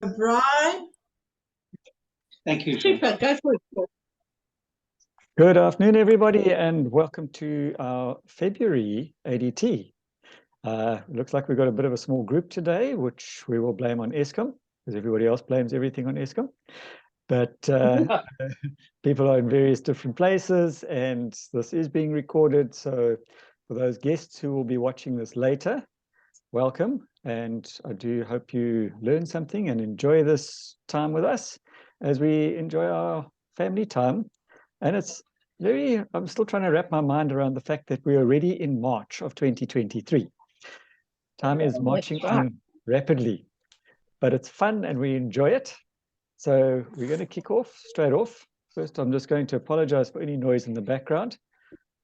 Brian, Thank you, John. super, go for it. Good afternoon, everybody, and welcome to our February ADT. Looks like we've got a bit of a small group today, which we will blame on Eskom, because everybody else blames everything on Eskom. But people are in various different places, and this is being recorded. So for those guests who will be watching this later, welcome. And I do hope you learn something and enjoy this time with us as we enjoy our family time. And it's I'm still trying to wrap my mind around the fact that we're already in March of 2023. Time is marching on rapidly, but it's fun and we enjoy it. So we're going to kick off straight off. First, I'm just going to apologize for any noise in the background.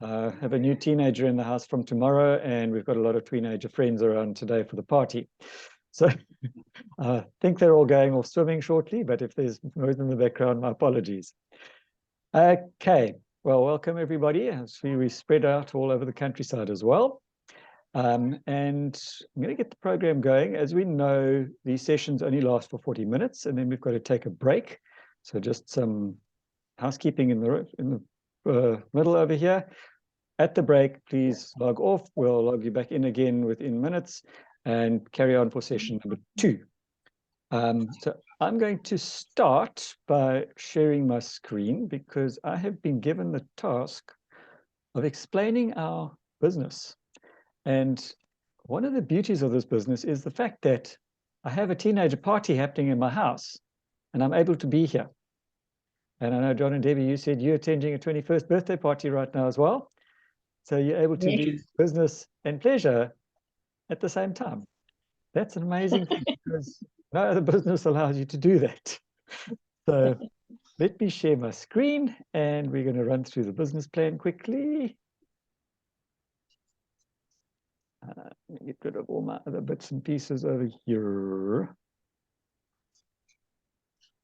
I have a new teenager in the house from tomorrow, and we've got a lot of teenager friends around today for the party. So I think they're all going off swimming shortly, but if there's noise in the background, my apologies. Okay, well, welcome everybody. As we spread out all over the countryside as well. And I'm going to get the program going. As we know, these sessions only last for 40 minutes, and then we've got to take a break. So just some housekeeping in the middle over here. At the break, please log off. We'll log you back in again within minutes and carry on for session number 2. So I'm going to start by sharing my screen because I have been given the task of explaining our business. And one of the beauties of this business is the fact that I have a teenager party happening in my house and I'm able to be here. And I know, John and Debbie, you said you're attending a 21st birthday party right now as well. So you're able to do business and pleasure at the same time. That's an amazing thing because no other business allows you to do that. So let me share my screen and we're going to run through the business plan quickly. Let me get rid of all my other bits and pieces over here.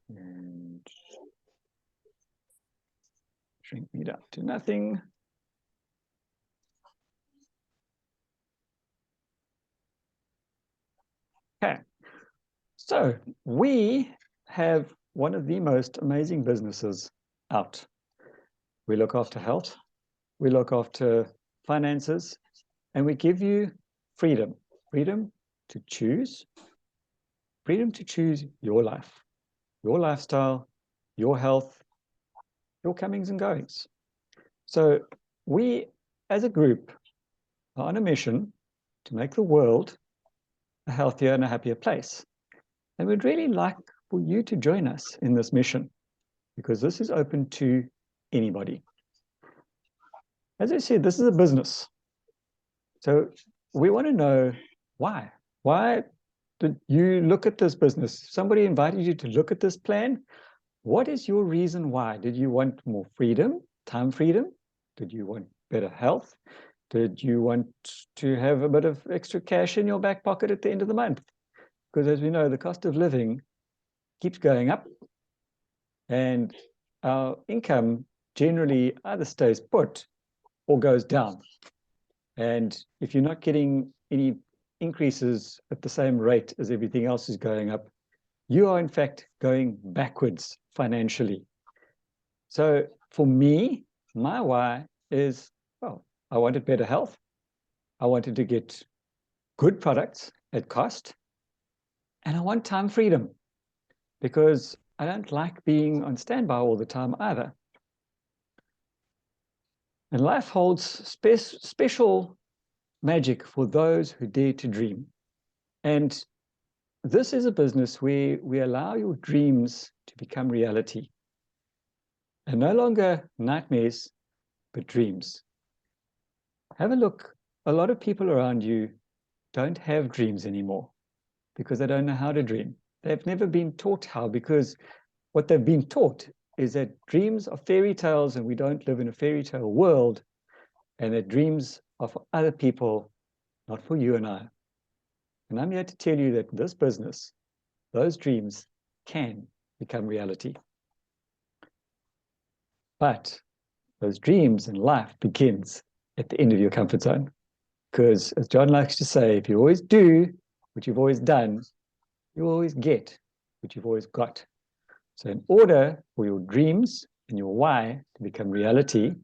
And shrink me down to nothing. Okay, so we have one of the most amazing businesses out. We look after health, we look after finances, and we give you freedom. Freedom to choose your life, your lifestyle, your health, your comings and goings. So we, as a group, are on a mission to make the world a healthier and a happier place. And we'd really like for you to join us in this mission because this is open to anybody. As I said, this is a business. So we want to know why. Why did you look at this business? Somebody invited you to look at this plan. What is your reason why? Did you want more freedom, time freedom? Did you want better health? Did you want to have a bit of extra cash in your back pocket at the end of the month? Because as we know, the cost of living keeps going up and our income generally either stays put or goes down. And if you're not getting any increases at the same rate as everything else is going up, you are in fact going backwards financially. So for me, my why is, well, I wanted better health. I wanted to get good products at cost. And I want time freedom because I don't like being on standby all the time either. And life holds special magic for those who dare to dream. And this is a business where we allow your dreams to become reality. And no longer nightmares, but dreams. Have a look. A lot of people around you don't have dreams anymore because they don't know how to dream. They've never been taught how, because what they've been taught is that dreams are fairy tales and we don't live in a fairy tale world, and that dreams are for other people, not for you and I. And I'm here to tell you that this business, those dreams can become reality. But those dreams and life begins at the end of your comfort zone. Because as John likes to say, if you always do what you've always done, you always get which you've always got. So in order for your dreams and your why to become reality,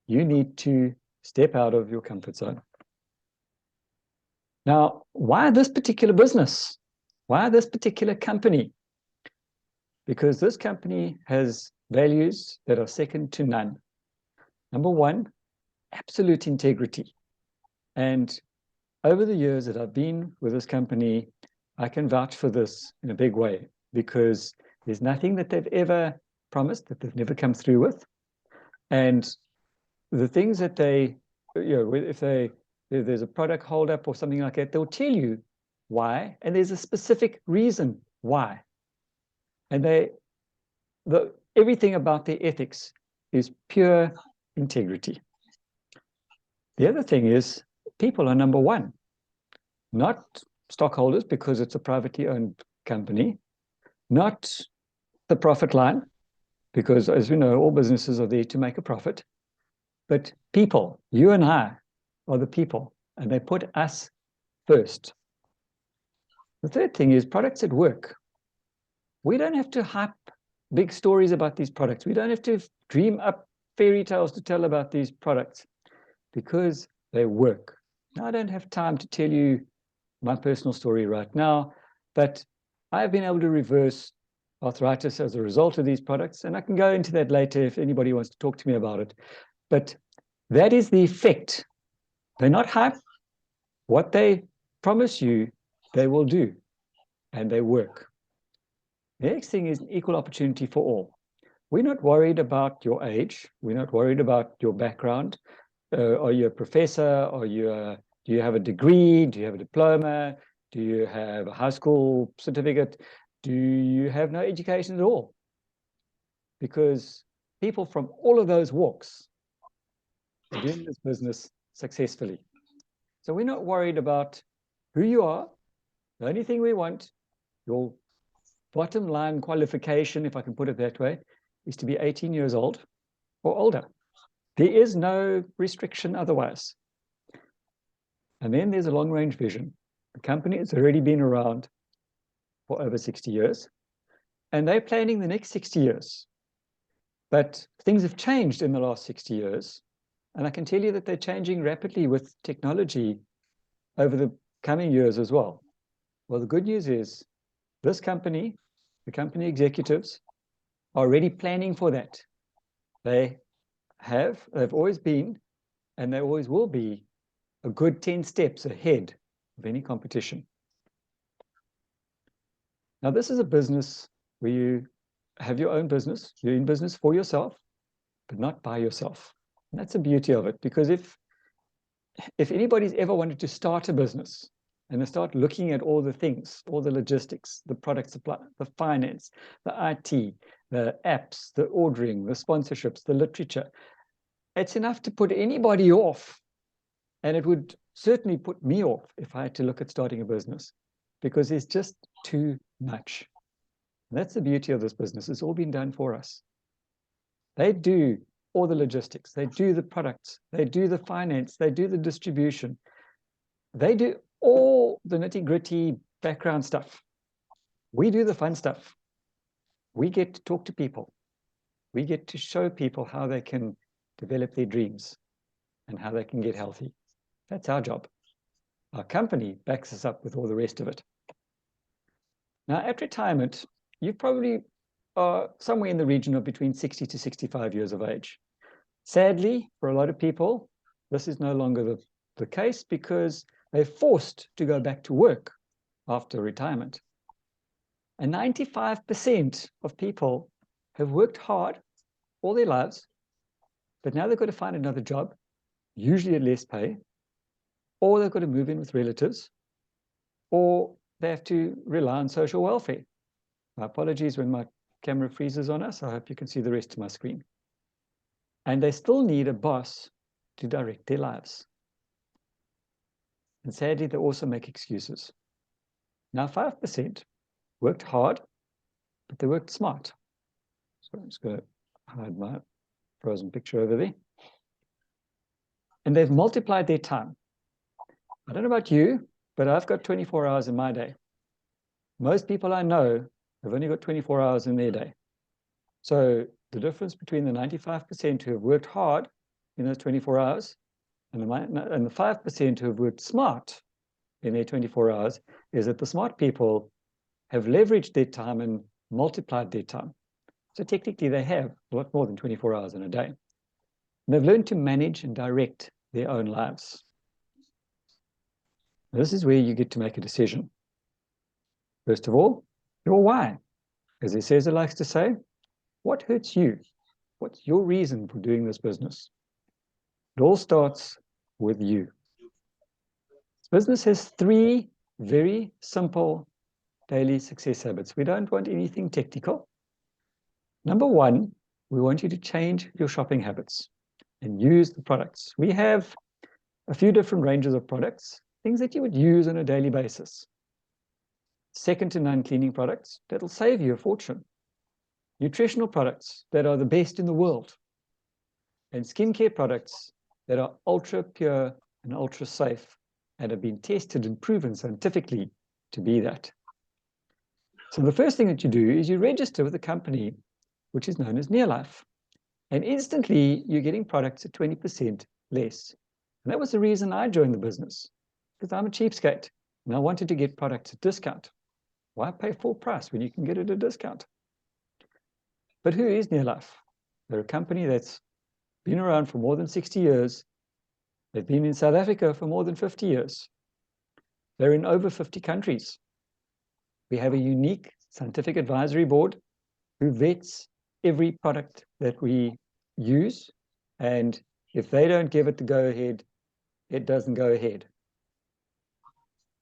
you need to step out of your comfort zone. Now, why this particular business? Why this particular company? Because this company has values that are second to none. Number one, absolute integrity. And over the years that I've been with this company, I can vouch for this in a big way, because there's nothing that they've ever promised that they've never come through with. And the things that they, if there's a product holdup or something like that, they'll tell you why, and there's a specific reason why. And everything about their ethics is pure integrity. The other thing is, people are number one, not stockholders, because it's a privately owned company, not the profit line, because as we know, all businesses are there to make a profit, but people. You and I are the people, and they put us first. The third thing is products that work. We don't have to hype big stories about these products. We don't have to dream up fairy tales to tell about these products, because they work. Now, I don't have time to tell you my personal story right now, but I've been able to reverse arthritis as a result of these products, and I can go into that later if anybody wants to talk to me about it. But that is the effect. They're not hype. What they promise you, they will do, and they work. The next thing is equal opportunity for all. We're not worried about your age. We're not worried about your background. Are you a professor? Do you have a degree? Do you have a diploma? Do you have a high school certificate? Do you have no education at all? Because people from all of those walks are doing this business successfully. So we're not worried about who you are. The only thing we want, your bottom line qualification, if I can put it that way, is to be 18 years old or older. There is no restriction otherwise. And then there's a long-range vision. The company has already been around for over 60 years, and they're planning the next 60 years. But things have changed in the last 60 years, and I can tell you that they're changing rapidly with technology over the coming years as well. Well, the good news is this company, the company executives, are already planning for that. They've always been, and they always will be, a good 10 steps ahead of any competition. Now, this is a business where you have your own business. You're in business for yourself, but not by yourself. And that's the beauty of it, because if anybody's ever wanted to start a business and they start looking at all the things, all the logistics, the product supply, the finance, the IT, the apps, the ordering, the sponsorships, the literature, it's enough to put anybody off. And it would certainly put me off if I had to look at starting a business, because it's just too much. And that's the beauty of this business. It's all been done for us. They do all the logistics. They do the products. They do the finance. They do the distribution. They do all the nitty-gritty background stuff. We do the fun stuff. We get to talk to people. We get to show people how they can develop their dreams and how they can get healthy. That's our job. Our company backs us up with all the rest of it. Now, at retirement, you probably are somewhere in the region of between 60 to 65 years of age. Sadly, for a lot of people, this is no longer the case, because they're forced to go back to work after retirement. And 95% of people have worked hard all their lives, but now they've got to find another job, usually at less pay, or they've got to move in with relatives, or they have to rely on social welfare. My apologies when my camera freezes on us. I hope you can see the rest of my screen. And they still need a boss to direct their lives. And sadly, they also make excuses. Now, 5% worked hard, but they worked smart. So I'm just going to hide my frozen picture over there. And they've multiplied their time. I don't know about you, but I've got 24 hours in my day. Most people I know They've only got 24 hours in their day. So the difference between the 95% who have worked hard in those 24 hours and the 5% who have worked smart in their 24 hours is that the smart people have leveraged their time and multiplied their time. So technically they have a lot more than 24 hours in a day. And they've learned to manage and direct their own lives. This is where you get to make a decision. First of all, your why. As Cesar likes to say, what hurts you? What's your reason for doing this business? It all starts with you. This business has 3 very simple daily success habits. We don't want anything technical. Number 1, we want you to change your shopping habits and use the products. We have a few different ranges of products, things that you would use on a daily basis. Second to none cleaning products that'll save you a fortune. Nutritional products that are the best in the world. And skincare products that are ultra pure and ultra safe and have been tested and proven scientifically to be that. So the first thing that you do is you register with a company which is known as Nearlife. And instantly you're getting products at 20% less. And that was the reason I joined the business, because I'm a cheapskate and I wanted to get products at discount. Why pay full price when you can get it at a discount? But who is Nearlife? They're a company that's been around for more than 60 years. They've been in South Africa for more than 50 years. They're in over 50 countries. We have a unique scientific advisory board who vets every product that we use. And if they don't give it the go-ahead, it doesn't go ahead.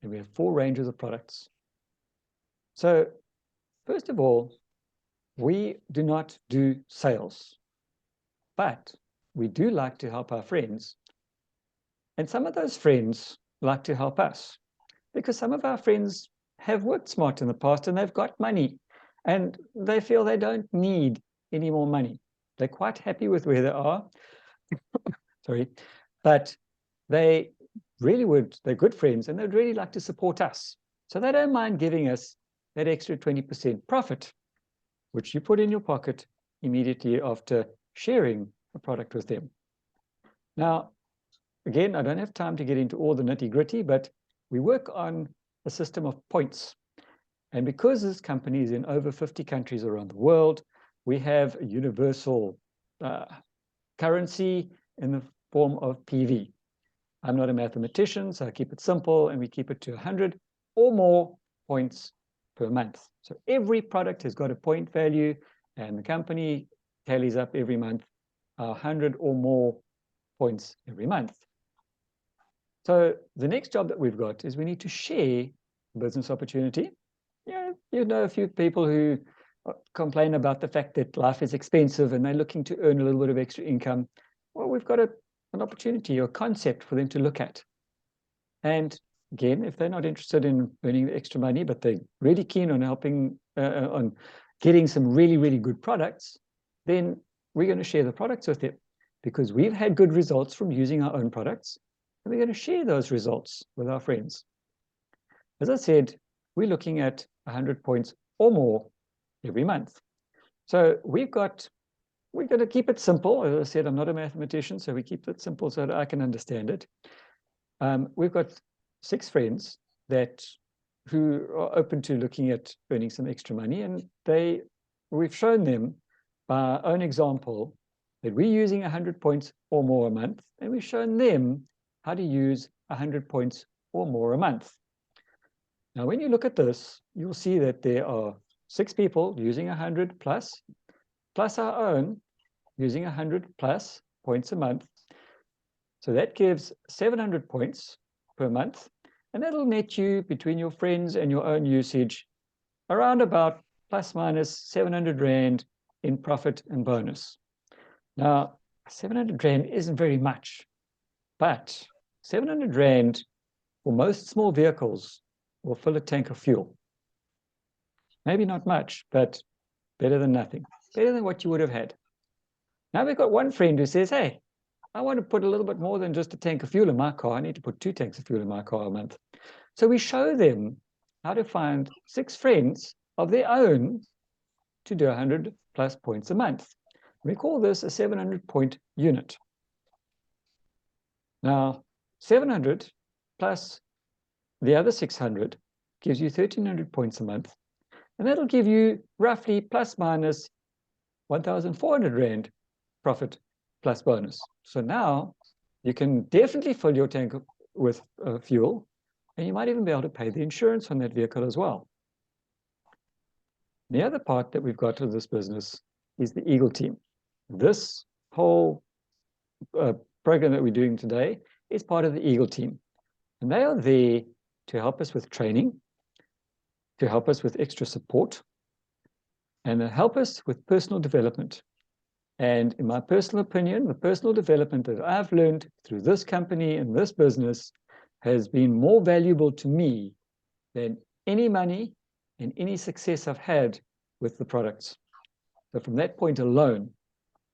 And we have 4 ranges of products. So first of all, we do not do sales, but we do like to help our friends. And some of those friends like to help us because some of our friends have worked smart in the past and they've got money and they feel they don't need any more money. They're quite happy with where they are. Sorry, but they really would, they're good friends and they'd really like to support us. So they don't mind giving us that extra 20% profit, which you put in your pocket immediately after sharing a product with them. Now, again, I don't have time to get into all the nitty-gritty, but we work on a system of points. And because this company is in over 50 countries around the world, we have a universal currency in the form of PV. I'm not a mathematician, so I keep it simple, and we keep it to 100 or more points per month. So every product has got a point value, and the company tallies up every month 100 or more points every month. So the next job that we've got is we need to share business opportunity. Yeah, you know a few people who complain about the fact that life is expensive and they're looking to earn a little bit of extra income. Well, we've got an opportunity or concept for them to look at. And again, if they're not interested in earning the extra money, but they're really keen on helping, on getting some really, really good products, then we're going to share the products with them because we've had good results from using our own products. And we're going to share those results with our friends. As I said, we're looking at 100 points or more every month. So we're going to keep it simple. As I said, I'm not a mathematician, so we keep it simple so that I can understand it. We've got 6 friends who are open to looking at earning some extra money, and we've shown them by our own example that we're using 100 points or more a month, and we've shown them how to use 100 points or more a month. Now, when you look at this, you'll see that there are 6 people using 100 plus our own using 100 plus points a month. So that gives 700 points per month, and that'll net you between your friends and your own usage around about plus minus 700 Rand in profit and bonus. Now, 700 Rand isn't very much, but 700 Rand for most small vehicles will fill a tank of fuel. Maybe not much, but better than nothing. Better than what you would have had. Now we've got one friend who says, hey, I want to put a little bit more than just a tank of fuel in my car. I need to put 2 tanks of fuel in my car a month. So we show them how to find 6 friends of their own to do 100 plus points a month. We call this a 700-point unit. Now, 700 plus the other 600 gives you 1,300 points a month. And that'll give you roughly plus minus 1,400 Rand profit plus bonus. So now you can definitely fill your tank with fuel, and you might even be able to pay the insurance on that vehicle as well. The other part that we've got of this business is the Eagle team. This whole program that we're doing today is part of the Eagle team. And they are there to help us with training, to help us with extra support, and to help us with personal development. And in my personal opinion, the personal development that I've learned through this company and this business has been more valuable to me than any money and any success I've had with the products. So from that point alone,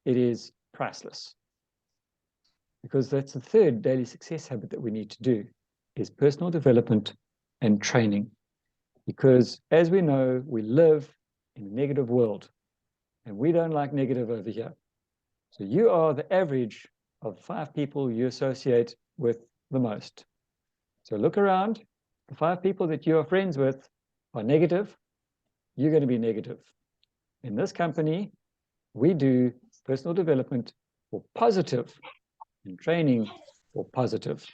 it is priceless. Because that's the third daily success habit that we need to do, is personal development and training. Because as we know, we live in a negative world, and we don't like negative over here. So you are the average of 5 people you associate with the most. So look around, the 5 people that you are friends with are negative, you're going to be negative. In this company, we do personal development for positive and training for positive.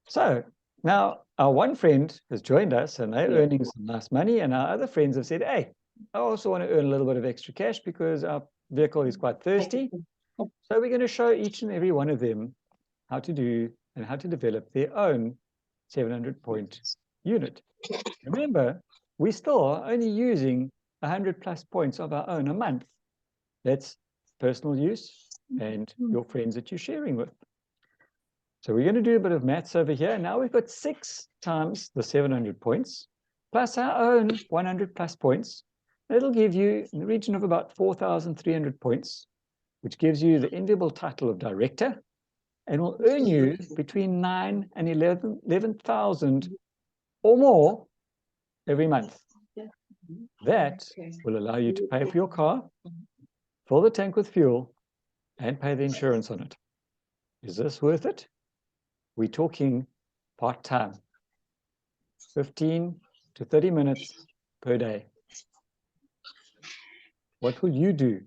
So now our one friend has joined us and they're earning some nice money, and our other friends have said, hey, I also want to earn a little bit of extra cash because our vehicle is quite thirsty. So we're going to show each and every one of them how to do and how to develop their own 700-point unit. Remember, we still are only using 100 plus points of our own a month. That's personal use and your friends that you're sharing with. So we're going to do a bit of maths over here. Now we've got 6 times the 700 points plus our own 100 plus points. It'll give you in the region of about 4,300 points, which gives you the enviable title of director and will earn you between 9,000 and 11,000 or more every month. That will allow you to pay for your car, fill the tank with fuel, and pay the insurance on it. Is this worth it? We're talking part-time, 15 to 30 minutes per day. What will you do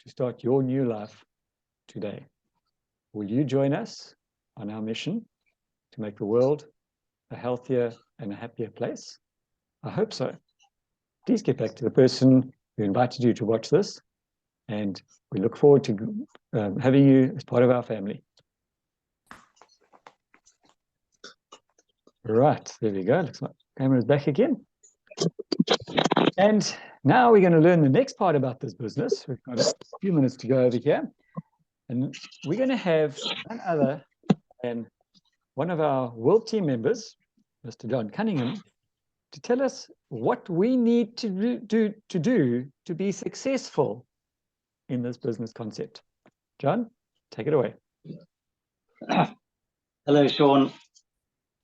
to start your new life today? Will you join us on our mission to make the world a healthier and a happier place? I hope so. Please get back to the person who invited you to watch this, and we look forward to having you as part of our family. Right, there we go. Looks like the camera's back again. And now we're going to learn the next part about this business. We've got a few minutes to go over here. And we're going to have none other than one of our world team members, Mr. John Cunningham, to tell us what we need to do to be successful in this business concept. John, take it away. Hello, Sean.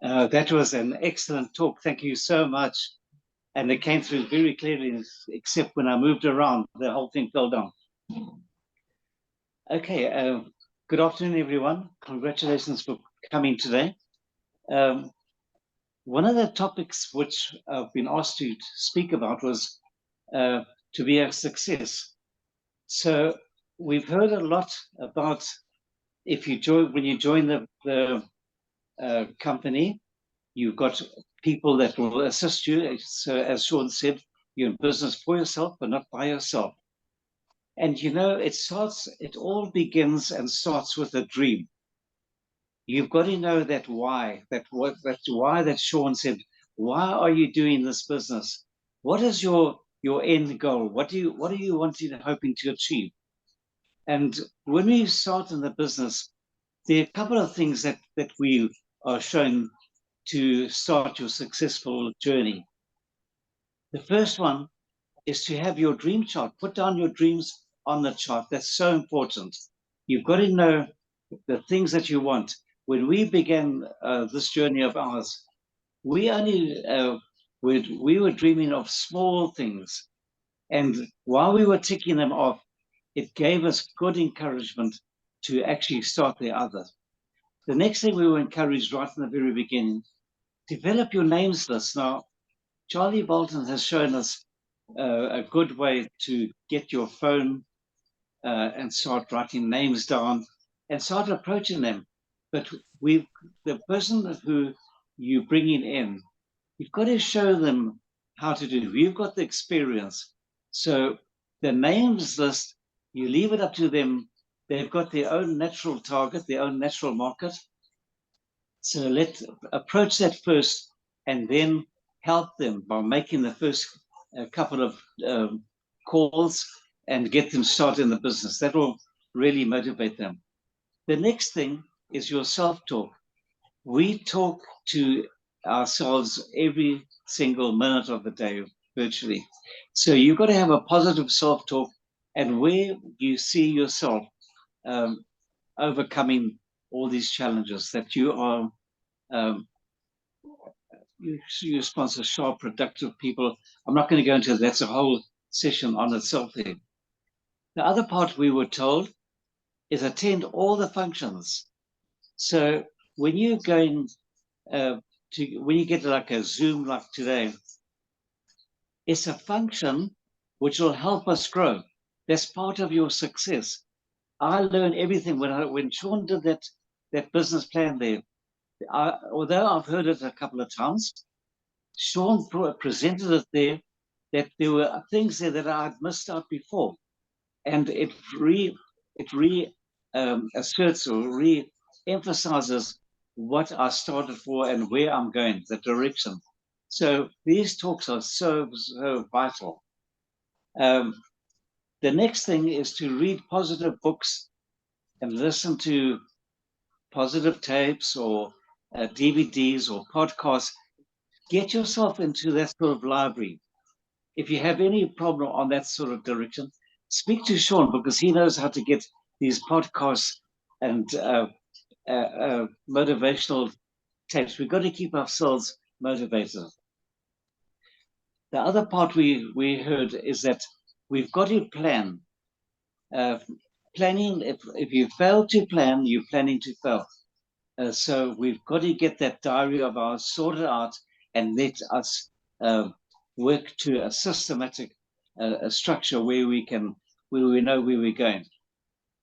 That was an excellent talk. Thank you so much. And it came through very clearly, except when I moved around, the whole thing fell down. Okay, good afternoon, everyone. Congratulations for coming today. One of the topics which I've been asked to speak about was to be a success. So we've heard a lot about when you join the company, you've got people that will assist you. So as Sean said, you're in business for yourself, but not by yourself. And you know, it all begins and starts with a dream. You've got to know that why, that why that Sean said, why are you doing this business? What is your end goal? What are you wanting and hoping to achieve? And when we start in the business, there are a couple of things that we are shown to start your successful journey. The first one is to have your dream chart. Put down your dreams on the chart. That's so important. You've got to know the things that you want. When we began this journey of ours, we only We were dreaming of small things. And while we were ticking them off, it gave us good encouragement to actually start the others. The next thing we were encouraged right from the very beginning, develop your names list. Now, Charlie Bolton has shown us a good way to get your phone and start writing names down and start approaching them. But the person who you're bringing in, you've got to show them how to do it. You've got the experience. So the names list, you leave it up to them. They've got their own natural target, their own natural market. So let's approach that first and then help them by making the first couple of calls and get them started in the business. That will really motivate them. The next thing is your self-talk. We talk to ourselves every single minute of the day, virtually. So you've got to have a positive self-talk, and where you see yourself overcoming all these challenges, that you are you sponsor sharp, productive people. I'm not going to go into that. That's a whole session on itself there. The other part we were told is attend all the functions. So when you're going when you get like a Zoom like today, it's a function which will help us grow. That's part of your success. I learned everything when Sean did that business plan there. Although I've heard it a couple of times, Sean presented it there, that there were things there that I'd missed out before, and it asserts or re-emphasizes what I started for and where I'm going, the direction. So these talks are so vital. The next thing is to read positive books and listen to positive tapes or DVDs or podcasts. Get yourself into that sort of library. If you have any problem on that sort of direction, speak to Sean, because he knows how to get these podcasts and motivational tapes. We've got to keep ourselves motivated. The other part we heard is that we've got to plan. Planning, if you fail to plan, you're planning to fail. So we've got to get that diary of ours sorted out and let us work to a systematic structure where we know where we're going.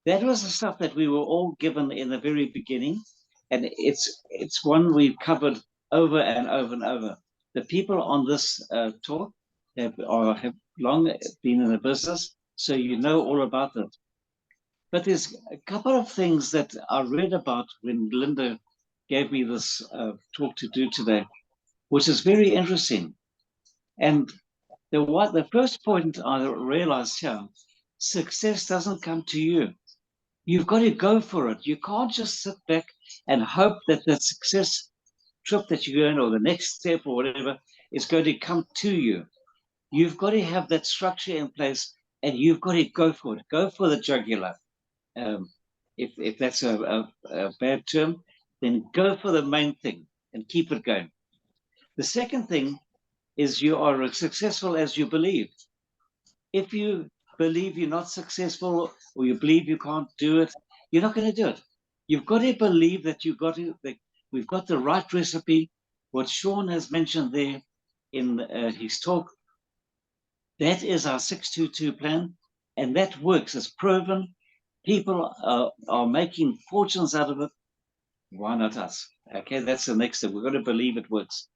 That was the stuff that we were all given in the very beginning, and it's one we've covered over and over and over. The people on this talk have long been in the business, so you know all about it. But there's a couple of things that I read about when Linda gave me this talk to do today, which is very interesting. And the first point I realized here, success doesn't come to you. You've got to go for it. You can't just sit back and hope that the success trip that you're going or the next step or whatever is going to come to you. You've got to have that structure in place, and you've got to go for it. Go for the jugular. If that's a bad term, then go for the main thing and keep it going. The second thing is you are as successful as you believe. If you believe you're not successful or you believe you can't do it, you're not going to do it. You've got to believe that we've got the right recipe. What Sean has mentioned there in his talk, that is our 622 plan, and that works. It's proven. People are making fortunes out of it. Why not us? Okay, that's the next step. We've got to believe it works.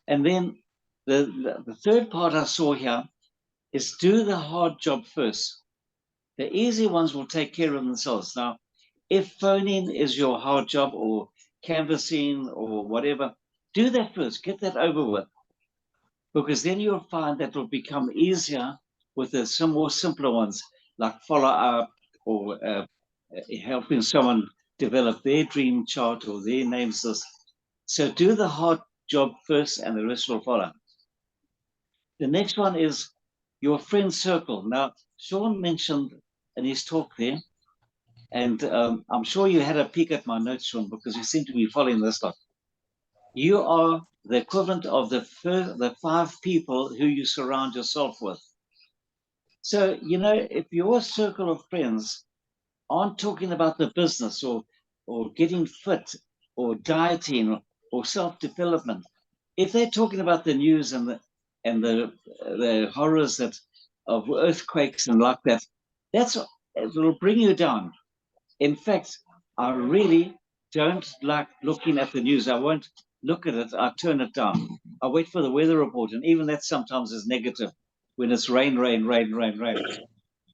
And then the third part I saw here is do the hard job first. The easy ones will take care of themselves. Now, if phoning is your hard job or canvassing or whatever, do that first. Get that over with. Because then you'll find that will become easier with some more simpler ones, like follow up or helping someone develop their dream chart or their names list. So do the hard job first and the rest will follow. The next one is your friend circle. Now, Sean mentioned in his talk there, and I'm sure you had a peek at my notes, Sean, because you seem to be following this lot. You are the equivalent of the 5 people who you surround yourself with. So, you know, if your circle of friends aren't talking about the business or getting fit or dieting or self-development, if they're talking about the news and the horrors that of earthquakes and like that, it will bring you down. In fact, I really don't like looking at the news. I won't look at it. I turn it down. I wait for the weather report, and even that sometimes is negative when it's rain, rain, rain, rain, rain.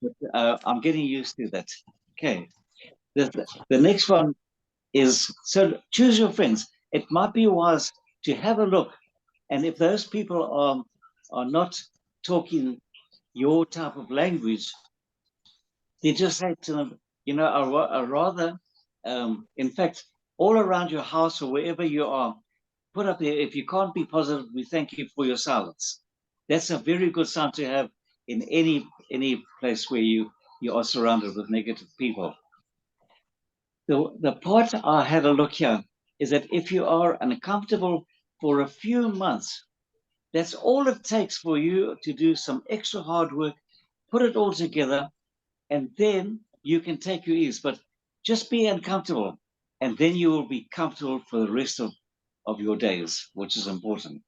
But, I'm getting used to that. Okay. The next one is, so choose your friends. It might be wise to have a look, and if those people are not talking your type of language, then just say to them, you know, I rather, in fact, all around your house or wherever you are, put up there, if you can't be positive, we thank you for your silence. That's a very good sign to have in any place where you are surrounded with negative people. The part I had a look here is that if you are uncomfortable for a few months, that's all it takes for you to do some extra hard work, put it all together, and then you can take your ease. But just be uncomfortable, and then you will be comfortable for the rest of your days, which is important.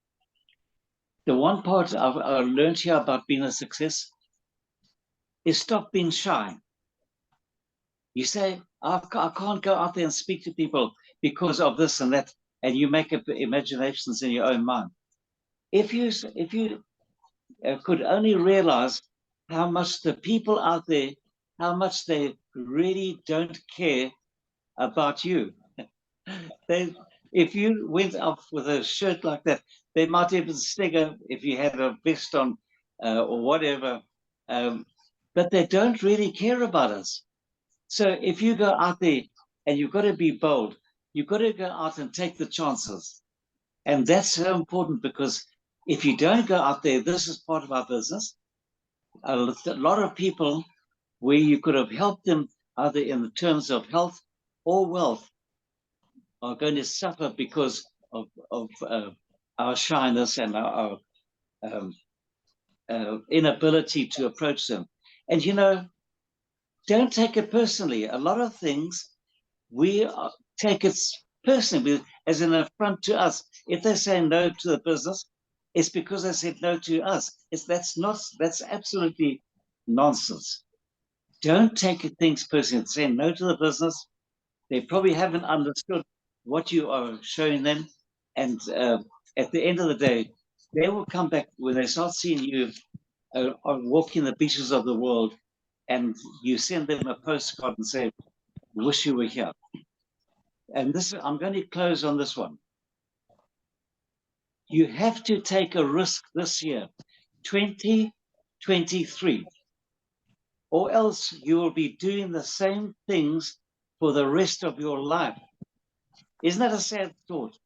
The one part I've learned here about being a success is stop being shy. You say, I can't go out there and speak to people because of this and that, and you make up imaginations in your own mind. If you could only realize how much the people out there, how much they really don't care about you. They, if you went up with a shirt like that, they might even snigger if you had a vest on or whatever. But they don't really care about us. So if you go out there and you've got to be bold, you've got to go out and take the chances. And that's so important because if you don't go out there, this is part of our business. A lot of people where you could have helped them either in terms of health or wealth are going to suffer because of our shyness and our um, inability to approach them. And, you know, don't take it personally. A lot of things we take it personally as an affront to us. If they say no to the business, it's because they said no to us. That's absolutely nonsense. Don't take things personally. Say no to the business. They probably haven't understood what you are showing them. And at the end of the day, they will come back when they start seeing you walking the beaches of the world, and you send them a postcard and say, wish you were here. And this, I'm going to close on this one. You have to take a risk this year, 2023, or else you will be doing the same things for the rest of your life. Isn't that a sad thought?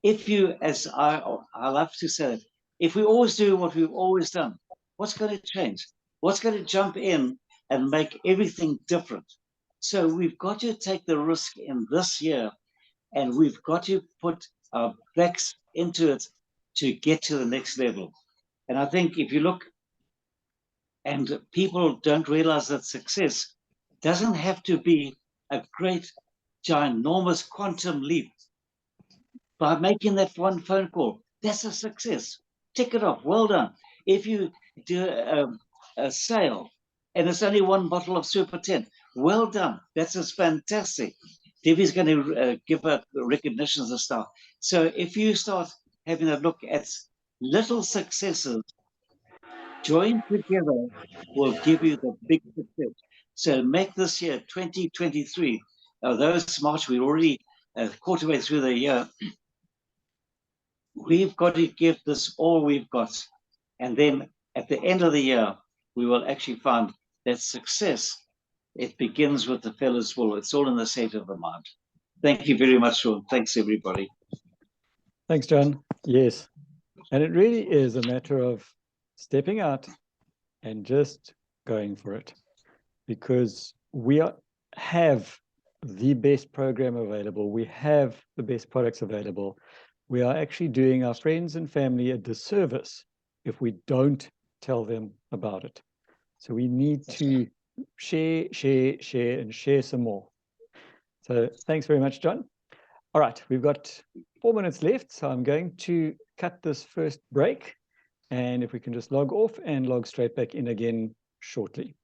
If you, as I love to say it, if we always do what we've always done, what's going to change? What's going to jump in and make everything different? So we've got to take the risk in this year, and we've got to put our backs into it to get to the next level. And I think if you look, and people don't realize that success doesn't have to be a great, ginormous quantum leap. By making that one phone call, that's a success. Tick it off. Well done. If you do a sale and it's only one bottle of Super 10, well done. That's just fantastic. Debbie's going to give out recognitions and stuff. So if you start having a look at little successes, joined together will give you the big success. So make this year 2023, although it's March, we're already a quarter way through the year. We've got to give this all we've got. And then at the end of the year, we will actually find that success, it begins with the fellow's will. It's all in the state of the mind. Thank you very much, Sean. Thanks, everybody. Thanks, John. Yes. And it really is a matter of stepping out and just going for it, because we have the best program available. We have the best products available. we are actually doing our friends and family a disservice if we don't tell them about it. So we need to share, and share some more. So thanks very much, John. All right, we've got 4 minutes left, so I'm going to cut this first break. And if we can just log off and log straight back in again shortly.